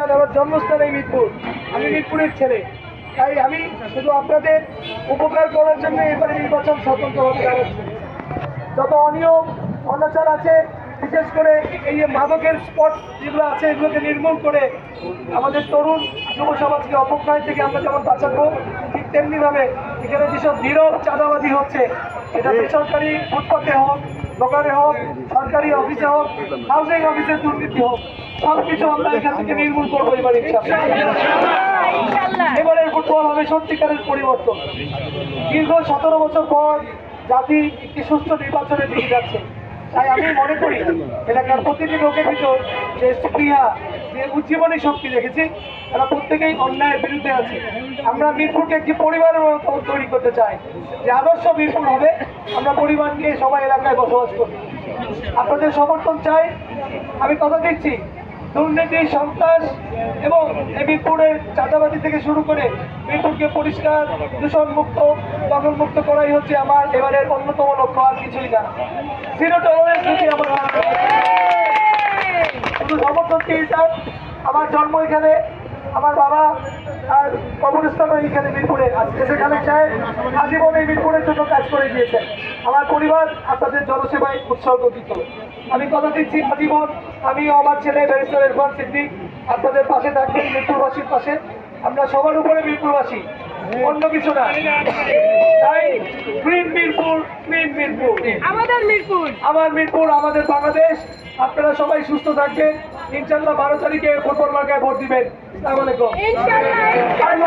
প্রতিষ্ঠান, আমার জন্মস্থান এই মিরপুর। আমি মিরপুরের ছেলে, তাই আমি শুধু আপনাদের উপকার করার জন্য এবারে নির্বাচন স্বতন্ত্রভাবে দাঁড়াচ্ছি। যত অনিয়ম অনাচার আছে, বিশেষ করে এই যে মাদকের স্পট যেগুলো আছে, এগুলোকে নির্মূল করে আমাদের তরুণ যুব সমাজকে অপক্ষয় থেকে আমরা যেমন বাঁচাবো, ঠিক তেমনিভাবে এখানে যেসব নীরব চাঁদাবাজি হচ্ছে, এটা বেসরকারি ফুটপাতে হোক, দোকানে হোক, সরকারি অফিসে হোক, হাউজিং অফিসের দুর্নীতি হোক, সবকিছু আমরা এখান থেকে নির্মূল করবো এবার ইনশাআল্লাহ। এবারের ফুটবল হবে সত্যিকারের পরিবর্তন। দীর্ঘ 17 বছর পর জাতি একটি সুস্থ নির্বাচনের দিকে যাচ্ছে। তাই আমি মনে করি এলাকার প্রতিটি লোকের ভিতর যে স্পৃহা, যে উজ্জীবনী শক্তি দেখেছি, তারা প্রত্যেকেই অন্যায়ের বিরুদ্ধে আছে। আমরা মিরপুরকে একটি পরিবারের মতো তৈরি করতে চাই, যে আদর্শ মিরপুর হবে। আমরা পরিবার নিয়ে সবাই এলাকায় বসবাস করি, আপনাদের সমর্থন চাই। আমি কথা দিচ্ছি, দুর্নীতি, সন্ত্রাস এবং মিরপুরের চাঁদাবাজি থেকে শুরু করে মিরপুরকে পরিষ্কার, দূষণ মুক্ত, দখল মুক্ত করাই হচ্ছে আমার এবারের অন্যতম লক্ষ্য, আর কিছুই না। জিরো টলারেন্স নীতি আমার শুধু সমর্থন চেয়ে চান। আমার জন্ম এখানে, আমার বাবা আর কবরস্থানও এইখানে মিরপুরে। সেখানে চায় আজীবন এই মিরপুরের জন্য কাজ করে দিয়েছেন। আমার পরিবার আপনাদের জনসেবায় উৎসর্গিত। আমি কথা দিচ্ছি, আজীবন আমি আমার ছেলে ব্যারিস্টার ইরফান সিদ্দিক আপনাদের পাশে থাকবেন, মিরপুরবাসীর পাশে। আমরা সবার উপরে মিরপুরবাসী, অন্য কিছু না। তাই গ্রিন মিরপুর, ক্লিন মিরপুর, আমাদের মিরপুর, আমার মিরপুর, আমাদের বাংলাদেশ। আপনারা সবাই সুস্থ থাকবেন। ইনশাআল্লাহ 12 তারিখে ফুটবল মার্কায় ভোট দিবেন। আসসালামু আলাইকুম। ইনশাআল্লাহ।